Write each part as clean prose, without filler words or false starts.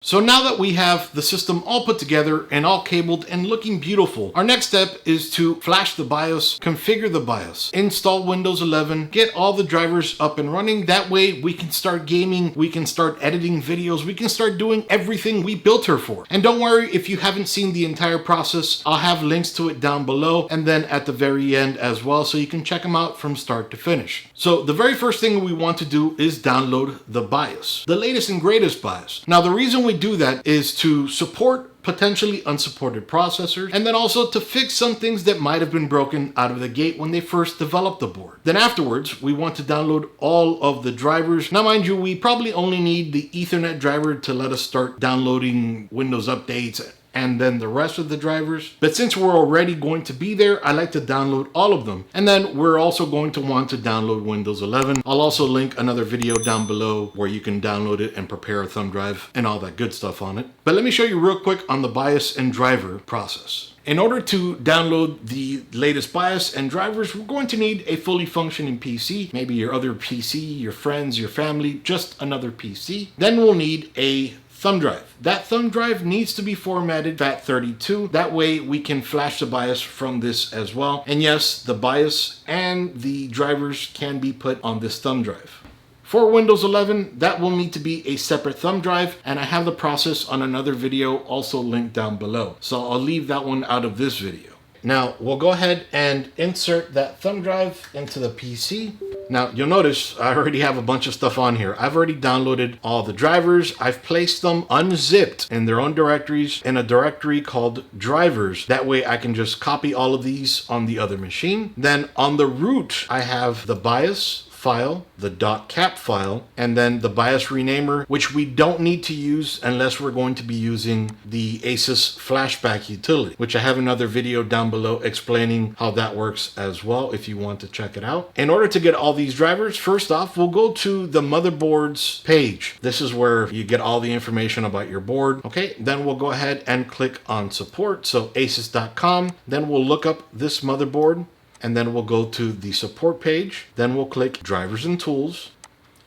So now that we have the system all put together and all cabled and looking beautiful, our next step is to flash the BIOS, configure the BIOS, install Windows 11, get all the drivers up and running. That way we can start gaming, we can start editing videos, we can start doing everything we built her for. And don't worry, if you haven't seen the entire process, I'll have links to it down below and then at the very end as well, so you can check them out from start to finish. So the very first thing we want to do is download the BIOS, the latest and greatest BIOS. Now the reason we do that is to support potentially unsupported processors, and then also to fix some things that might have been broken out of the gate when they first developed the board. Then afterwards, we want to download all of the drivers. Now mind you, we probably only need the Ethernet driver to let us start downloading Windows updates and then the rest of the drivers. But since we're already going to be there, I like to download all of them. And then we're also going to want to download Windows 11. I'll also link another video down below where you can download it and prepare a thumb drive and all that good stuff on it. But let me show you real quick on the BIOS and driver process. In order to download the latest BIOS and drivers, we're going to need a fully functioning PC, maybe your other PC, your friends, your family, just another PC. Then we'll need a thumb drive. That thumb drive needs to be formatted FAT32. That way we can flash the BIOS from this as well. And yes, the BIOS and the drivers can be put on this thumb drive. For Windows 11, that will need to be a separate thumb drive, and I have the process on another video also linked down below. So I'll leave that one out of this video. Now we'll go ahead and insert that thumb drive into the PC. Now you'll notice I already have a bunch of stuff on here. I've already downloaded all the drivers. I've placed them unzipped in their own directories in a directory called drivers. That way I can just copy all of these on the other machine. Then on the root, I have the BIOS file, the .cap file, and then the BIOS renamer, which we don't need to use unless we're going to be using the Asus flashback utility, which I have another video down below explaining how that works as well if you want to check it out. In order to get all these drivers, first off, we'll go to the motherboards page. This is where you get all the information about your board. Okay, then we'll go ahead and click on support, so asus.com. Then we'll look up this motherboard, and then we'll go to the support page. Then we'll click drivers and tools.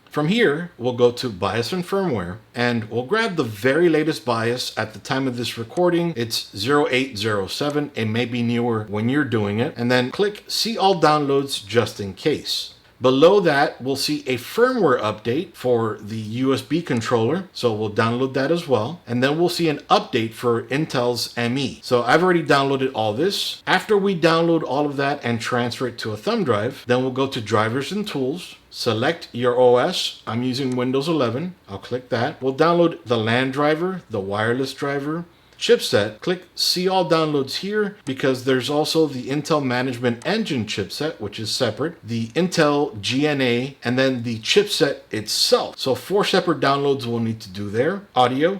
From here, we'll go to BIOS and firmware, and we'll grab the very latest BIOS. At the time of this recording, it's 0807. It may be newer when you're doing it. And then click see all downloads just in case. Below that, we'll see a firmware update for the USB controller. So we'll download that as well. And then we'll see an update for Intel's ME. So I've already downloaded all this. After we download all of that and transfer it to a thumb drive, then we'll go to drivers and tools. Select your OS. I'm using Windows 11. I'll click that. We'll download the LAN driver, the wireless driver, chipset. Click see all downloads here because there's also the Intel Management Engine chipset, which is separate, the Intel GNA, and then the chipset itself. So 4 separate downloads we'll need to do there. Audio,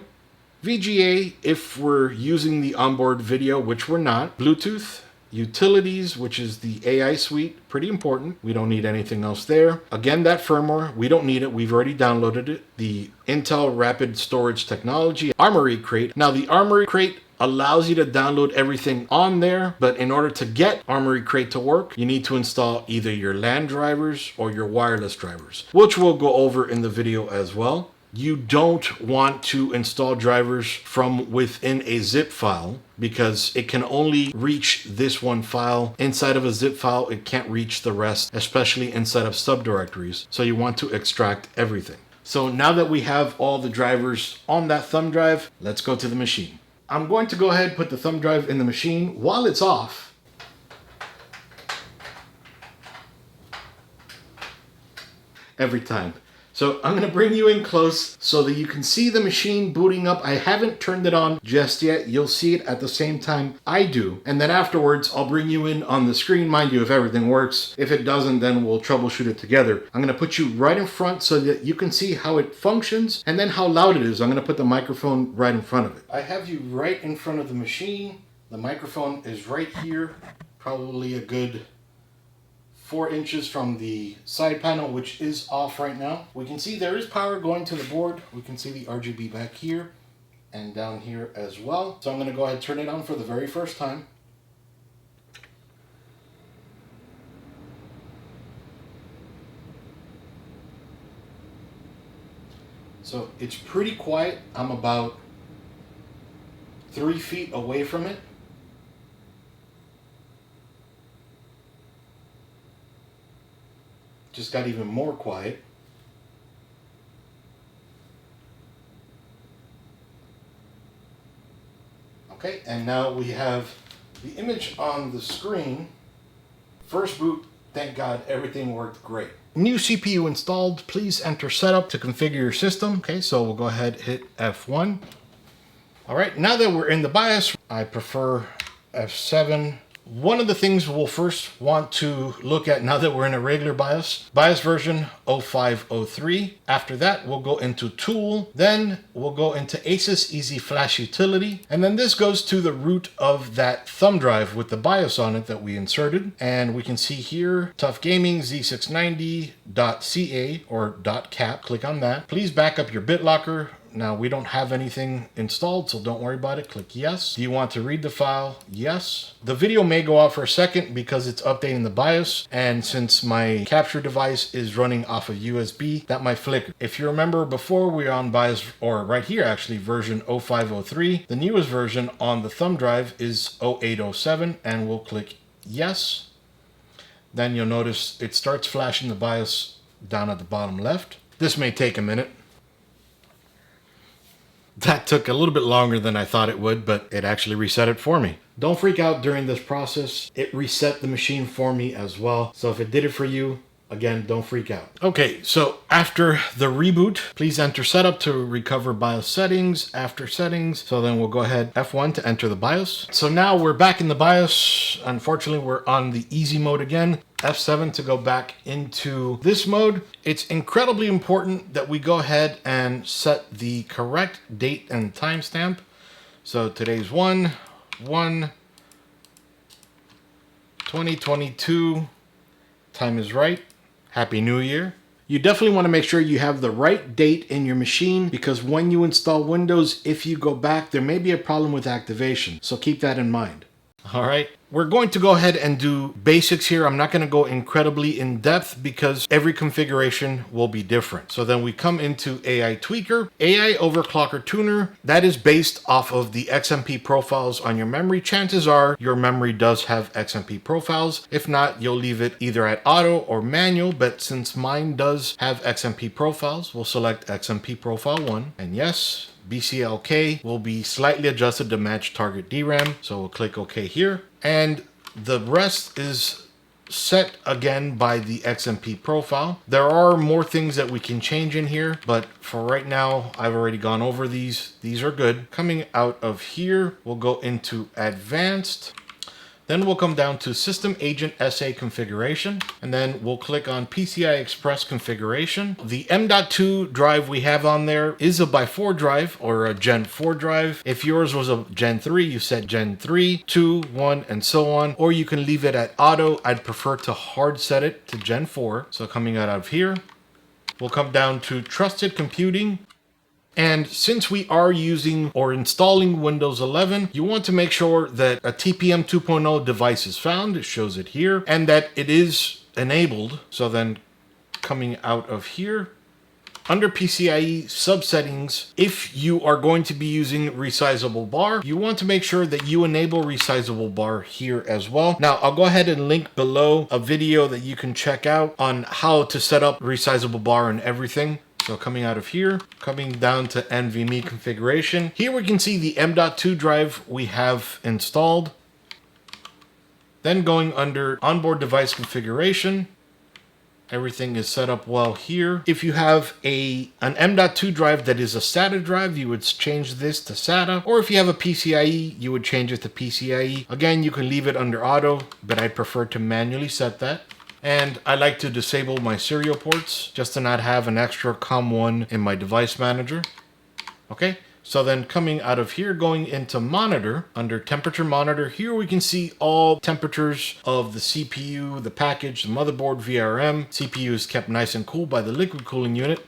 VGA if we're using the onboard video, which we're not, Bluetooth, utilities, which is the AI suite, pretty important. We don't need anything else there. Again, that firmware, we don't need it. We've already downloaded it. The Intel Rapid Storage Technology, Armoury Crate. Now the Armoury Crate allows you to download everything on there, but in order to get Armoury Crate to work, you need to install either your LAN drivers or your wireless drivers, which we'll go over in the video as well. You don't want to install drivers from within a zip file because it can only reach this one file. Inside of a zip file, it can't reach the rest, especially inside of subdirectories. So you want to extract everything. So now that we have all the drivers on that thumb drive, let's go to the machine. I'm going to go ahead and put the thumb drive in the machine while it's off. Every time. So I'm going to bring you in close so that you can see the machine booting up. I haven't turned it on just yet. You'll see it at the same time I do. And then afterwards, I'll bring you in on the screen, mind you, if everything works. If it doesn't, then we'll troubleshoot it together. I'm going to put you right in front so that you can see how it functions and then how loud it is. I'm going to put the microphone right in front of it. I have you right in front of the machine. The microphone is right here, probably a good 4 inches from the side panel, which is off right now. We can see there is power going to the board. We can see the RGB back here and down here as well. So I'm going to go ahead and turn it on for the very first time. So it's pretty quiet. I'm about 3 feet away from it. Just got even more quiet. Okay, and now we have the image on the screen. First boot, thank God, everything worked great. New CPU installed. Please enter setup to configure your system. Okay, so we'll go ahead, hit F1. All right, now that we're in the BIOS, I prefer F7. One of the things we'll first want to look at now that we're in a regular BIOS version 0503. After that, we'll go into Tool. Then we'll go into Asus Easy Flash Utility. And then this goes to the root of that thumb drive with the BIOS on it that we inserted. And we can see here, TUF Gaming Z690.ca or .cap. Click on that. Please back up your BitLocker. Now, we don't have anything installed, so don't worry about it. Click yes. Do you want to read the file? Yes. The video may go off for a second because it's updating the BIOS, and since my capture device is running off of USB, that might flicker. If you remember before, we were on BIOS, or right here actually, version 0503. The newest version on the thumb drive is 0807, and we'll click yes. Then you'll notice it starts flashing the BIOS down at the bottom left. This may take a minute. That took a little bit longer than I thought it would, but it actually reset it for me. Don't freak out during this process. It reset the machine for me as well. So if it did it for you, again, don't freak out. Okay, so after the reboot, please enter setup to recover BIOS settings. After settings, so then we'll go ahead F1 to enter the BIOS. So now we're back in the BIOS. Unfortunately, we're on the easy mode again. F7 to go back into this mode. It's incredibly important that we go ahead and set the correct date and timestamp. So today's 1/1/2022. Time is right. Happy New Year. You definitely want to make sure you have the right date in your machine, because when you install Windows, if you go back, there may be a problem with activation. So keep that in mind. All right, we're going to go ahead and do basics here. I'm not going to go incredibly in depth because every configuration will be different. So then we come into AI Tweaker, AI Overclocker Tuner. That is based off of the XMP profiles on your memory. Chances are your memory does have XMP profiles. If not, you'll leave it either at auto or manual, but since mine does have XMP profiles, we'll select XMP profile 1. And yes, BCLK will be slightly adjusted to match target DRAM. So we'll click OK here. And the rest is set again by the XMP profile. There are more things that we can change in here, but for right now, I've already gone over these. These are good. Coming out of here, we'll go into Advanced. Then we'll come down to System Agent SA configuration, and then we'll click on PCI Express configuration. The M.2 drive we have on there is a by 4 drive or a Gen 4 drive. If yours was a Gen 3, you set Gen 3, 2, 1, and so on, or you can leave it at auto. I'd prefer to hard set it to Gen 4. So coming out of here, we'll come down to Trusted Computing. And since we are using or installing Windows 11, you want to make sure that a TPM 2.0 device is found. It shows it here, and that it is enabled. So then coming out of here, under PCIe subsettings, if you are going to be using resizable bar, you want to make sure that you enable resizable bar here as well. Now, I'll go ahead and link below a video that you can check out on how to set up resizable bar and everything. So coming out of here, coming down to NVMe configuration. Here we can see the M.2 drive we have installed. Then going under onboard device configuration, everything is set up well here. If you have an M.2 drive that is a SATA drive, you would change this to SATA. Or if you have a PCIe, you would change it to PCIe. Again, you can leave it under auto, but I'd prefer to manually set that. And I like to disable my serial ports just to not have an extra COM1 in my device manager. Okay, so then coming out of here, going into monitor, under temperature monitor, here we can see all temperatures of the CPU, the package, the motherboard, VRM. CPU is kept nice and cool by the liquid cooling unit.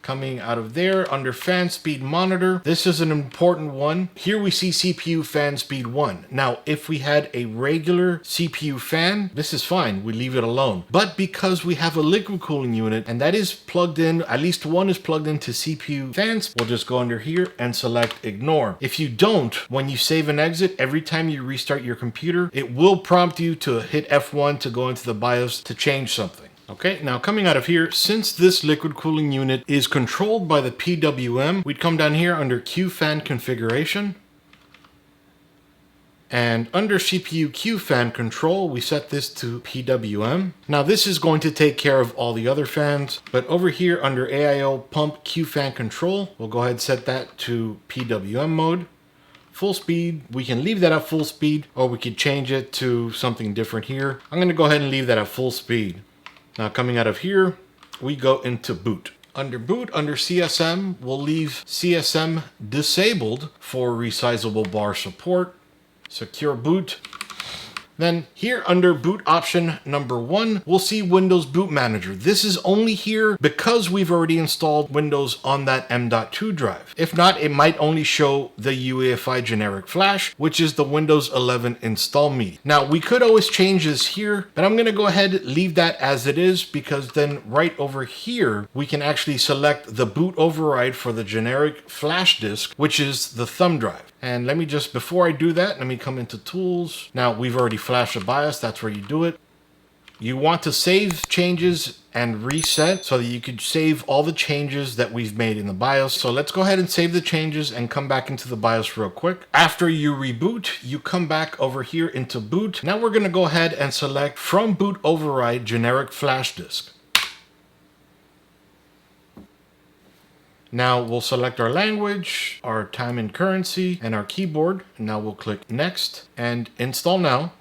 Coming out of there, under fan speed monitor, this is an important one. Here we see CPU fan speed 1. Now, if we had a regular CPU fan, this is fine, we leave it alone. But because we have a liquid cooling unit, and that is plugged in, at least one is plugged into CPU fans, we'll just go under here and select ignore. If you don't, when you save and exit, every time you restart your computer, it will prompt you to hit F1 to go into the BIOS to change something. Okay, now coming out of here, since this liquid cooling unit is controlled by the PWM, we'd come down here under QFan configuration. And under CPU QFan control, we set this to PWM. Now this is going to take care of all the other fans, but over here under AIO pump QFan control, we'll go ahead and set that to PWM mode. Full speed, we can leave that at full speed, or we could change it to something different here. I'm gonna go ahead and leave that at full speed. Now coming out of here, we go into boot. Under boot, under CSM, we'll leave CSM disabled for resizable bar support. Secure boot. Then here under boot option number 1, we'll see Windows Boot Manager. This is only here because we've already installed Windows on that M.2 drive. If not, it might only show the UEFI generic flash, which is the Windows 11 install me. Now we could always change this here, but I'm gonna go ahead, leave that as it is, because then right over here, we can actually select the boot override for the generic flash disk, which is the thumb drive. And let me just, before I do that, let me come into tools. Now we've already flashed a BIOS, that's where you do it. You want to save changes and reset so that you could save all the changes that we've made in the BIOS. So let's go ahead and save the changes and come back into the BIOS real quick. After you reboot, you come back over here into boot. Now we're gonna go ahead and select from boot override generic flash disk. Now we'll select our language, our time and currency, and our keyboard. And now we'll click next and install now.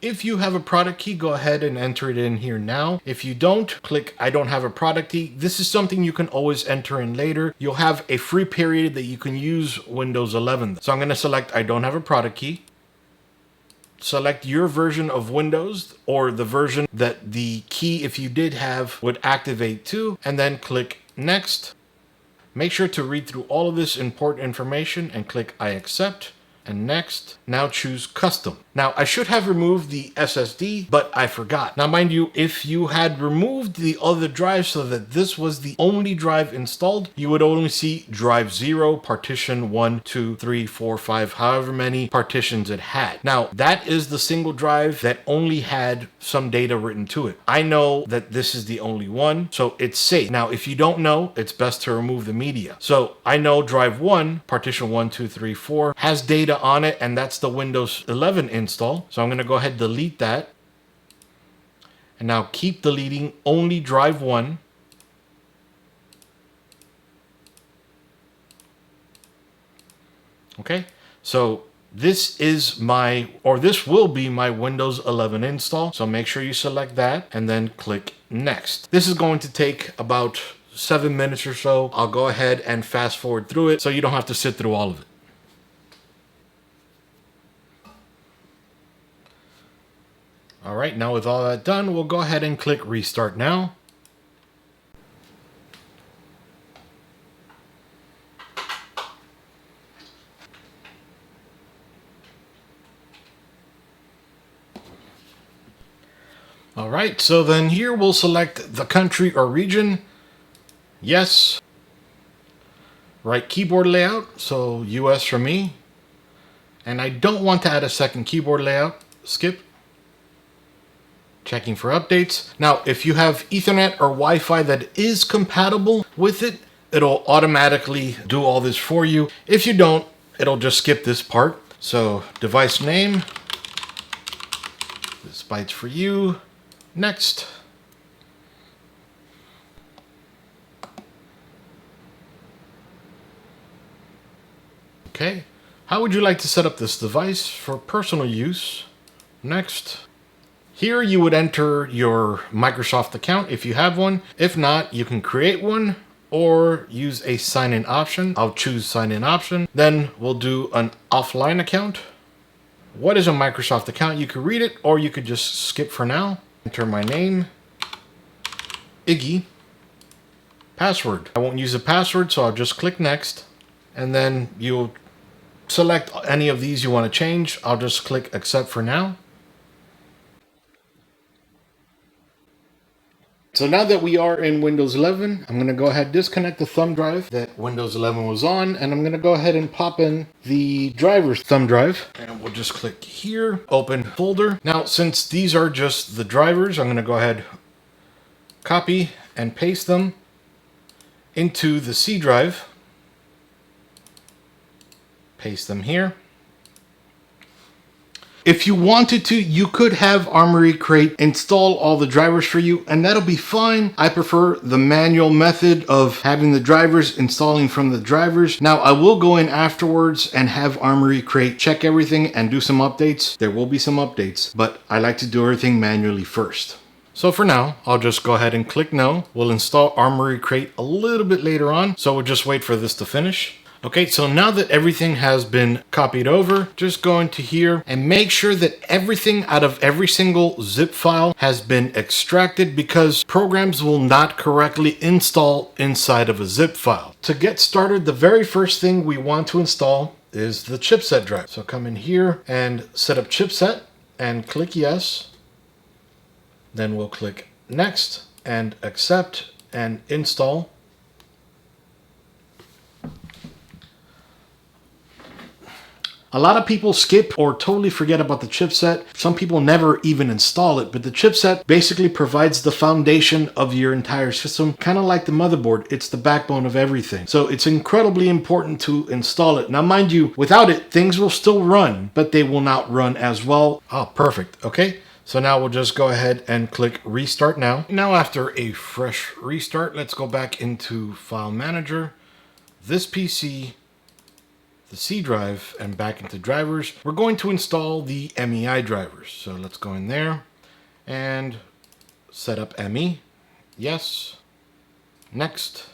If you have a product key, go ahead and enter it in here now. If you don't, click I don't have a product key. This is something you can always enter in later. You'll have a free period that you can use Windows 11. So I'm gonna select I don't have a product key. Select your version of Windows or the version that the key, if you did have, would activate to, and then click next. Make sure to read through all of this important information and click I accept and next. Now choose custom. Now I should have removed the SSD, but I forgot. Now mind you, if you had removed the other drive so that this was the only drive installed, you would only see drive 0, partition 1, 2, 3, 4, 5, however many partitions it had. Now that is the single drive that only had some data written to it. I know that this is the only one, so it's safe. Now if you don't know, it's best to remove the media. So I know drive 1, partition 1, 2, 3, 4, has data on it, and that's the Windows 11 install. So I'm going to go ahead and delete that. And now keep deleting only drive 1. Okay, so this is my, or this will be my Windows 11 install. So make sure you select that and then click next. This is going to take about 7 minutes or so. I'll go ahead and fast forward through it so you don't have to sit through all of it. All right, now with all that done, we'll go ahead and click restart now. All right, so then here we'll select the country or region. Yes. Right keyboard layout, so US for me. And I don't want to add a second keyboard layout. Skip. Checking for updates. Now, if you have Ethernet or Wi-Fi that is compatible with it, it'll automatically do all this for you. If you don't, it'll just skip this part. So device name, ThisBytesForYou, next. Okay, how would you like to set up this device for personal use? Next. Here you would enter your Microsoft account if you have one. If not, you can create one or use a sign-in option. I'll choose sign-in option. Then we'll do an offline account. What is a Microsoft account? You could read it or you could just skip for now. Enter my name, Iggy, password. I won't use a password, so I'll just click next, and then you'll select any of these you want to change. I'll just click accept for now. So now that we are in Windows 11, I'm going to go ahead and disconnect the thumb drive that Windows 11 was on, and I'm going to go ahead and pop in the driver's thumb drive. And we'll just click here, open folder. Now, since these are just the drivers, I'm going to go ahead, copy and paste them into the C drive. Paste them here. If you wanted to, you could have Armoury Crate install all the drivers for you, and that'll be fine. I prefer the manual method of having the drivers installing from the drivers. Now, I will go in afterwards and have Armoury Crate check everything and do some updates. There will be some updates, but I like to do everything manually first. So for now, I'll just go ahead and click no. We'll install Armoury Crate a little bit later on, so we'll just wait for this to finish. Okay, so now that everything has been copied over, just go into here and make sure that everything out of every single zip file has been extracted, because programs will not correctly install inside of a zip file. To get started, the very first thing we want to install is the chipset drive. So come in here and set up chipset and click yes. Then we'll click next and accept and install. A lot of people skip or totally forget about the chipset. Some people never even install it, but the chipset basically provides the foundation of your entire system, kind of like the motherboard. It's the backbone of everything. So it's incredibly important to install it. Now, mind you, without it, things will still run, but they will not run as well. Oh, perfect. Okay. So now we'll just go ahead and click restart now. Now, after a fresh restart, let's go back into File Manager, this PC, the C drive, and back into drivers. We're going to install the MEI drivers. So let's go in there and set up ME. Yes. Next.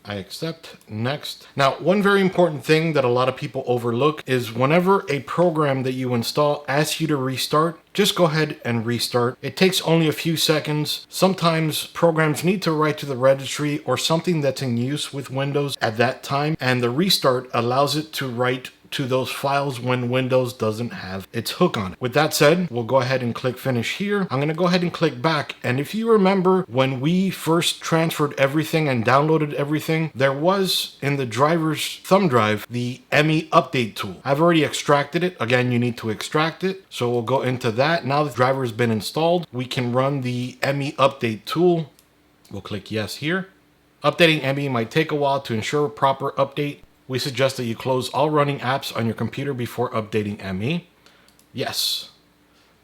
I accept. Next. Now, one very important thing that a lot of people overlook is whenever a program that you install asks you to restart, just go ahead and restart. It takes only a few seconds. Sometimes programs need to write to the registry or something that's in use with Windows at that time, and the restart allows it to write to those files when Windows doesn't have its hook on it. With that said, we'll go ahead and click finish here. I'm going to go ahead and click back. And if you remember when we first transferred everything and downloaded everything, there was in the driver's thumb drive the ME update tool. I've already extracted it. Again, you need to extract it. So we'll go into that. Now the driver has been installed, we can run the ME update tool. We'll click yes here. Updating ME might take a while. To ensure proper update, we suggest that you close all running apps on your computer before updating ME. Yes.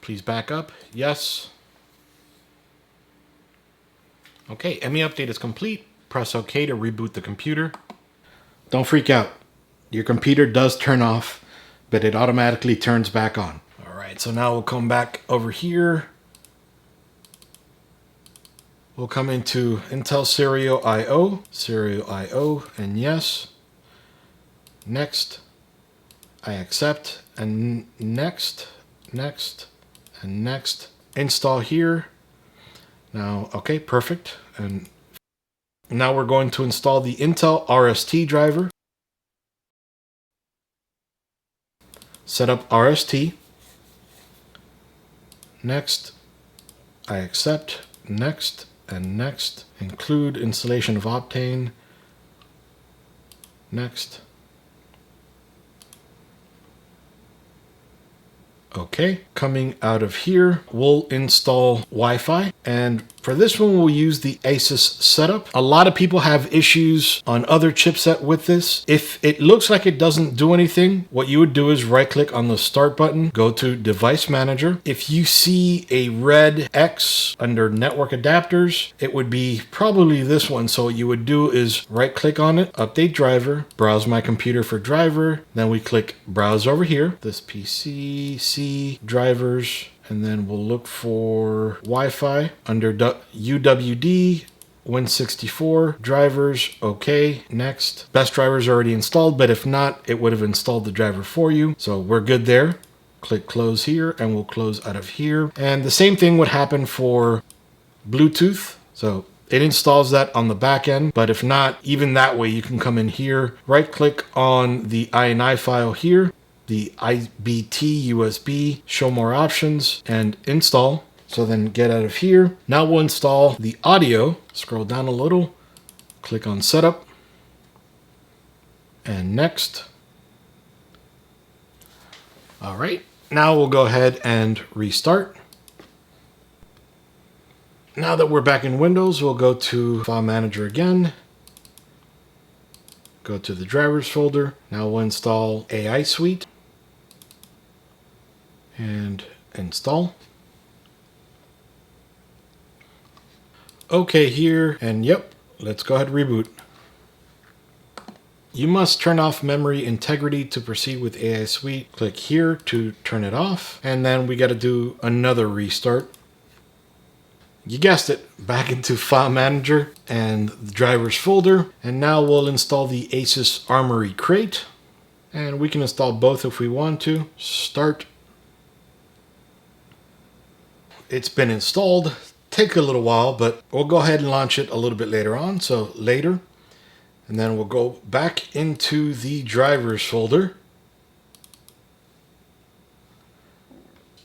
Please back up. Yes. Okay, ME update is complete. Press OK to reboot the computer. Don't freak out. Your computer does turn off, but it automatically turns back on. All right, so now we'll come back over here. We'll come into Intel Serial IO, and yes. Next, I accept, and next, and next. Install here. Now, okay, perfect. And now we're going to install the Intel RST driver. Set up RST. Next, I accept, next, and next. Include installation of Optane. Next. Okay, coming out of here, we'll install Wi-Fi, and for this one we'll use the Asus setup. A lot of people have issues on other chipset with this. If it looks like it doesn't do anything, what you would do is right click on the start button, go to Device Manager. If you see a red X under Network Adapters, it would be probably this one. So what you would do is right click on it, Update Driver, browse my computer for driver, then we click Browse over here, this PC, C, drivers, and then we'll look for Wi-Fi under UWD, Win64, drivers, okay, next. Best driver's already installed, but if not, it would have installed the driver for you. So we're good there. Click close here, and we'll close out of here. And the same thing would happen for Bluetooth. So It installs that on the back end, but if not, even that way you can come in here, right click on the INI file here, the IBT USB, show more options, and install. So then get out of here. Now we'll install the audio. Scroll down a little, click on setup, and next. All right, now we'll go ahead and restart. Now that we're back in Windows, we'll go to File Manager again. Go to the drivers folder. Now we'll install AI Suite and install. Okay here, and yep, let's go ahead and reboot. You must turn off memory integrity to proceed with AI Suite. Click here to turn it off, and then we got to do another restart. You guessed it, back into File Manager and the drivers folder, and now we'll install the Asus Armoury Crate, and we can install both if we want to. Start. It's been installed. Take a little while, but we'll go ahead and launch it a little bit later on, so later. And then we'll go back into the drivers folder.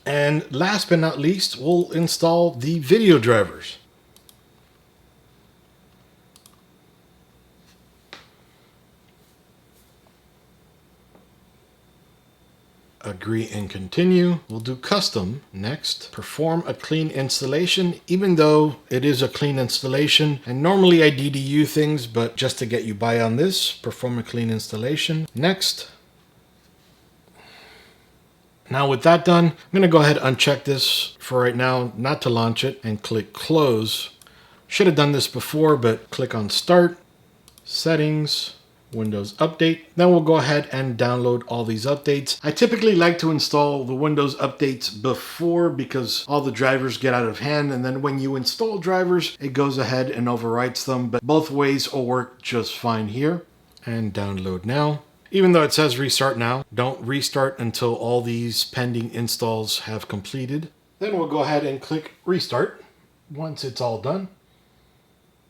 And last but not least, we'll install the video drivers. Agree and continue. We'll do custom next. Perform a clean installation, even though it is a clean installation. And normally I DDU things, but just to get you by on this, perform a clean installation. Next. Now with that done, I'm going to go ahead and uncheck this for right now, not to launch it, and click close. Should have done this before, but click on start, settings, Windows Update. Then we'll go ahead and download all these updates. I typically like to install the Windows updates before because all the drivers get out of hand, and then when you install drivers, it goes ahead and overwrites them, but both ways will work just fine here. And download now. Even though it says restart now, don't restart until all these pending installs have completed. Then we'll go ahead and click restart once it's all done.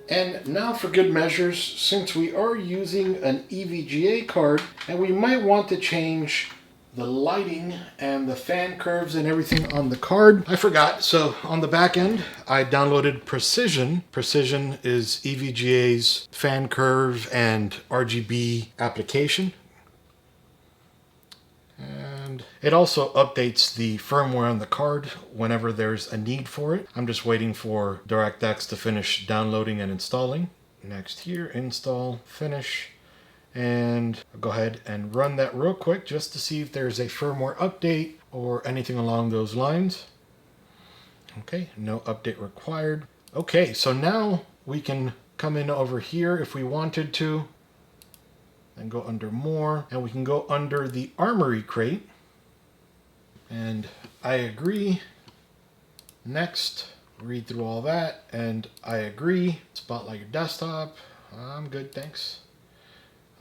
And now for good measures, since we are using an EVGA card and we might want to change the lighting and the fan curves and everything on the card. I forgot, so on the back end, I downloaded Precision. Precision is EVGA's fan curve and RGB application. And it also updates the firmware on the card whenever there's a need for it. I'm just waiting for DirectX to finish downloading and installing. Next here, install, finish, and I'll go ahead and run that real quick just to see if there's a firmware update or anything along those lines. Okay, no update required. Okay, so now we can come in over here if we wanted to. And go under more, and we can go under the Armoury Crate, and I agree. Next, read through all that, and I agree. Spotlight your desktop. I'm good, thanks.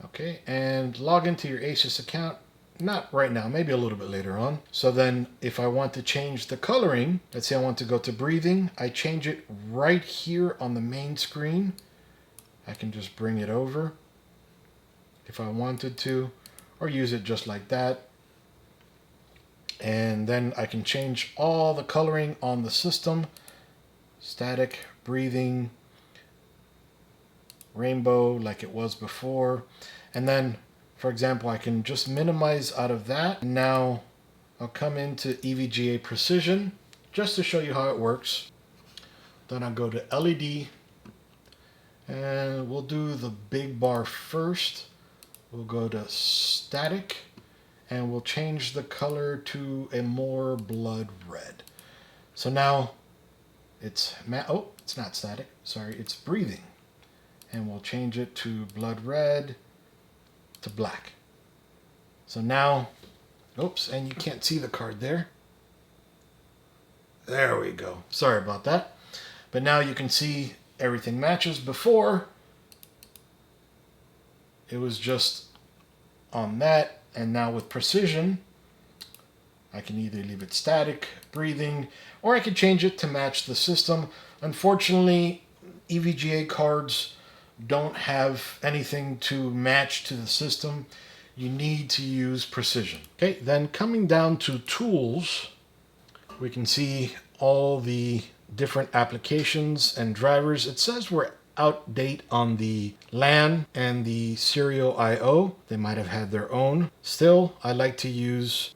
Okay, and log into your Asus account. Not right now, maybe a little bit later on. So then if I want to change the coloring, let's say I want to go to breathing, I change it right here on the main screen. I can just bring it over if I wanted to, or use it just like that. And then I can change all the coloring on the system. Static, breathing, rainbow like it was before. And then, for example, I can just minimize out of that. Now I'll come into EVGA Precision just to show you how it works. Then I'll go to LED, and we'll do the big bar first. We'll go to static, and we'll change the color to a more blood red. So now it's it's not static, sorry, it's breathing. And we'll change it to blood red to black. So now, oops, and you can't see the card there. There we go. Sorry about that. But now you can see everything matches. Before, it was just on that, and now with Precision, I can either leave it static, breathing, or I can change it to match the system. Unfortunately, EVGA cards don't have anything to match to the system. You need to use precision. Okay, then coming down to tools, we can see all the different applications and drivers. It says we're outdate on the LAN and the serial I/O. They might have had their own. Still, I like to use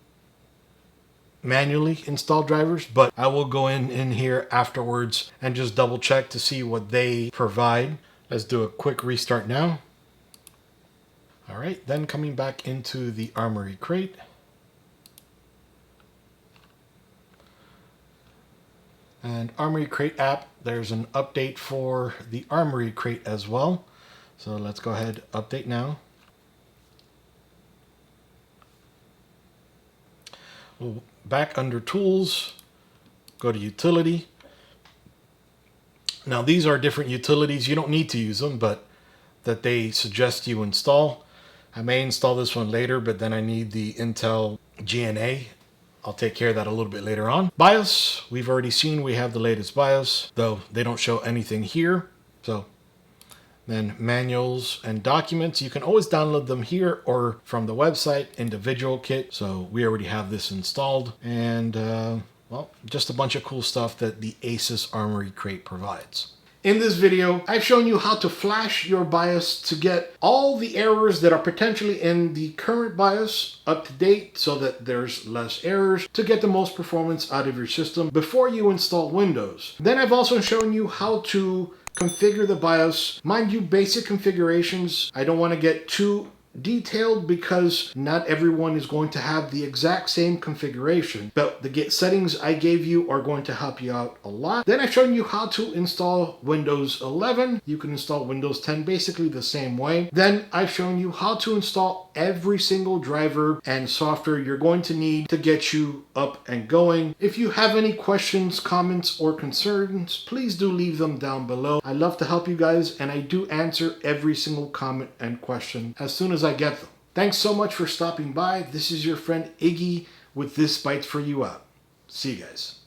manually installed drivers, but I will go in here afterwards and just double check to see what they provide. Let's do a quick restart now. All right, then coming back into the Armoury Crate. And Armoury Crate app, there's an update for the Armoury Crate as well. So let's go ahead, update now. Well, back under tools, go to utility. Now these are different utilities. You don't need to use them, but that they suggest you install. I may install this one later, but then I need the Intel GNA. I'll take care of that a little bit later on. BIOS, we've already seen we have the latest BIOS, though they don't show anything here. So then manuals and documents, you can always download them here or from the website, individual kit. So we already have this installed. And well, just a bunch of cool stuff that the Asus Armoury Crate provides. In this video, I've shown you how to flash your BIOS to get all the errors that are potentially in the current BIOS up to date so that there's less errors to get the most performance out of your system before you install Windows. Then I've also shown you how to configure the BIOS. Mind you, basic configurations. I don't want to get too detailed because not everyone is going to have the exact same configuration, but the settings I gave you are going to help you out a lot. Then I've shown you how to install Windows 11. You can install Windows 10 basically the same way. Then I've shown you how to install every single driver and software you're going to need to get you up and going. If you have any questions, comments, or concerns, please do leave them down below. I love to help you guys, and I do answer every single comment and question as soon as I get them. Thanks so much for stopping by. This is your friend Iggy with ThisBytesForYou out. See you guys.